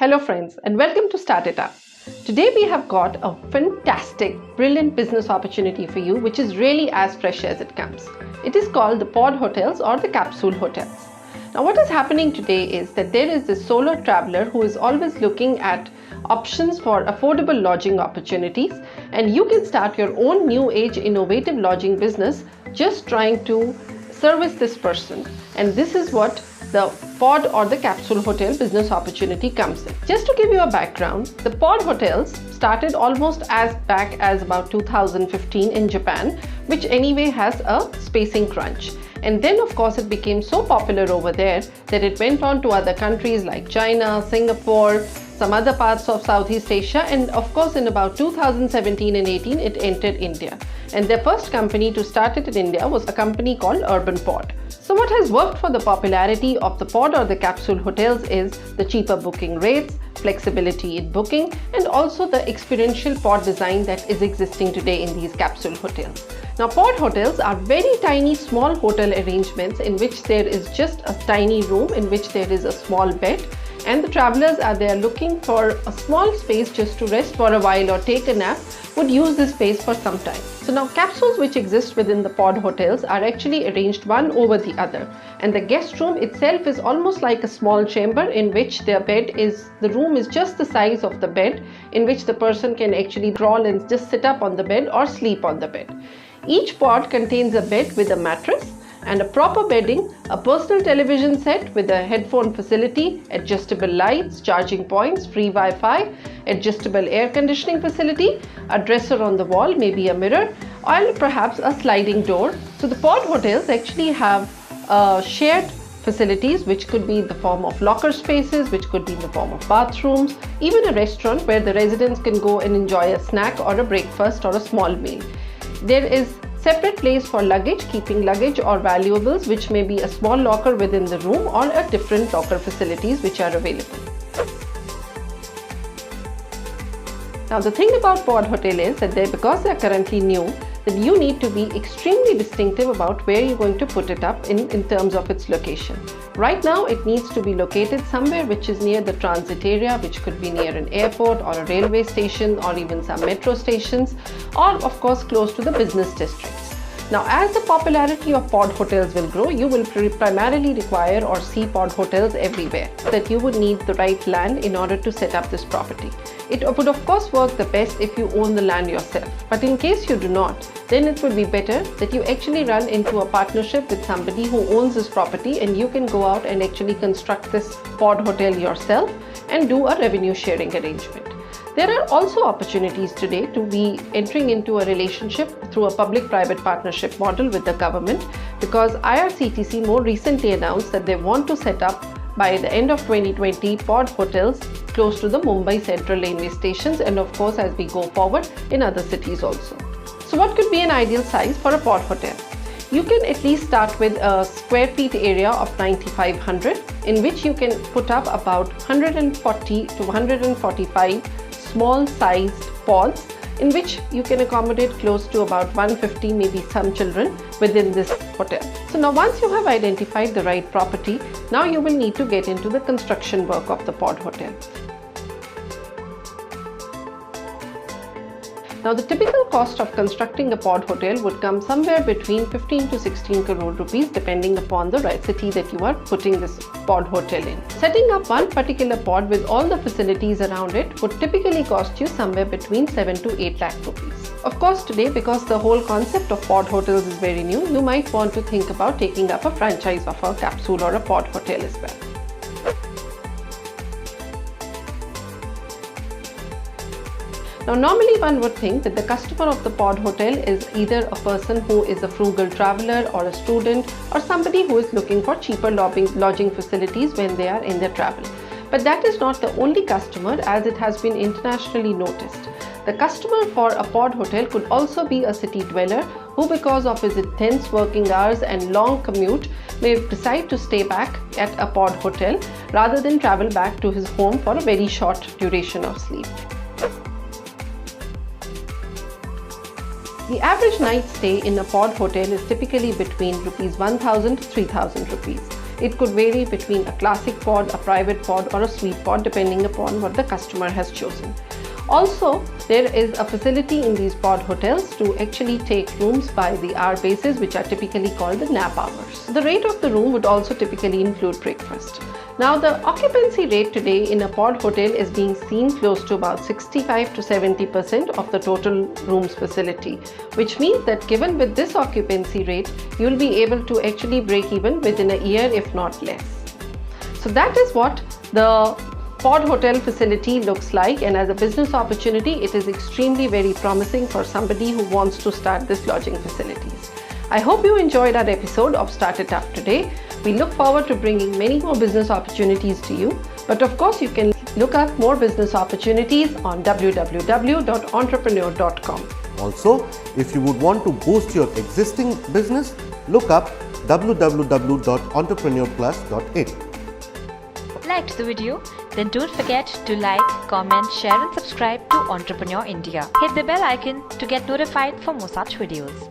Hello friends and welcome to Start It Up. Today we have got a fantastic, brilliant business opportunity for you which is really as fresh as it comes. It is called the pod hotels or the capsule hotels. Now what is happening today is that there is this solo traveler who is always looking at options for affordable lodging opportunities, and you can start your own new age innovative lodging business just trying to service this person, and this is what the pod or the capsule hotel business opportunity comes in. Just to give you a background, the pod hotels started almost as back as about 2015 in Japan, which anyway has a spacing crunch. And then of course it became so popular over there that it went on to other countries like China, Singapore, some other parts of Southeast Asia, and of course in about 2017 and 18 it entered India. And their first company to start it in India was a company called Urban Pod. So what has worked for the popularity of the pod or the capsule hotels is the cheaper booking rates, flexibility in booking, and also the experiential pod design that is existing today in these capsule hotels. Now pod hotels are very tiny small hotel arrangements in which there is just a tiny room in which there is a small bed, and the travelers are there looking for a small space just to rest for a while or take a nap would use this space for some time. So now capsules which exist within the pod hotels are actually arranged one over the other, and the guest room itself is almost like a small chamber in which the room is just the size of the bed, in which the person can actually crawl and just sit up on the bed or sleep on the bed. Each pod contains a bed with a mattress and a proper bedding, a personal television set with a headphone facility, adjustable lights, charging points, free Wi-Fi, adjustable air conditioning facility, a dresser on the wall, maybe a mirror, or perhaps a sliding door. So the pod hotels actually have shared facilities which could be in the form of locker spaces, which could be in the form of bathrooms, even a restaurant where the residents can go and enjoy a snack or a breakfast or a small meal. There is separate place for luggage, keeping luggage or valuables, which may be a small locker within the room or a different locker facilities which are available. Now the thing about pod hotel is that because they are currently new, that you need to be extremely distinctive about where you're going to put it up in terms of its location. Right now it needs to be located somewhere which is near the transit area, which could be near an airport or a railway station or even some metro stations, or of course close to the business districts. Now as the popularity of pod hotels will grow, you will primarily require or see pod hotels everywhere, that you would need the right land in order to set up this property. It would of course work the best if you own the land yourself, but in case you do not, then it would be better that you actually run into a partnership with somebody who owns this property, and you can go out and actually construct this pod hotel yourself and do a revenue sharing arrangement. There are also opportunities today to be entering into a relationship through a public-private partnership model with the government, because IRCTC more recently announced that they want to set up by the end of 2020 pod hotels close to the Mumbai Central Railway stations, and of course as we go forward in other cities also. So what could be an ideal size for a pod hotel? You can at least start with a square feet area of 9,500, in which you can put up about 140 to 145 small sized pods, in which you can accommodate close to about 150, maybe some children within this hotel. So now once you have identified the right property, now you will need to get into the construction work of the pod hotel. Now the typical cost of constructing a pod hotel would come somewhere between 15 to 16 crore rupees depending upon the right city that you are putting this pod hotel in. Setting up one particular pod with all the facilities around it would typically cost you somewhere between 7 to 8 lakh rupees. Of course today, because the whole concept of pod hotels is very new, you might want to think about taking up a franchise of a capsule or a pod hotel as well. Now normally one would think that the customer of the pod hotel is either a person who is a frugal traveler or a student or somebody who is looking for cheaper lodging facilities when they are in their travel. But that is not the only customer, as it has been internationally noticed. The customer for a pod hotel could also be a city dweller who, because of his intense working hours and long commute, may decide to stay back at a pod hotel rather than travel back to his home for a very short duration of sleep. The average night stay in a pod hotel is typically between rupees 1,000 to 3,000 rupees. It could vary between a classic pod, a private pod or a suite pod depending upon what the customer has chosen. Also, there is a facility in these pod hotels to actually take rooms by the hour basis, which are typically called the nap hours. The rate of the room would also typically include breakfast. Now, the occupancy rate today in a pod hotel is being seen close to about 65 to 70% of the total rooms facility, which means that given with this occupancy rate, you will be able to actually break even within a year, if not less. So that is what the pod hotel facility looks like, and as a business opportunity, it is extremely very promising for somebody who wants to start this lodging facilities. I hope you enjoyed our episode of Start It Up today. We look forward to bringing many more business opportunities to you, but of course you can look up more business opportunities on www.entrepreneur.com. Also, if you would want to boost your existing business, look up www.entrepreneurplus.in. Liked the video? Then don't forget to like, comment, share and subscribe to Entrepreneur India. Hit the bell icon to get notified for more such videos.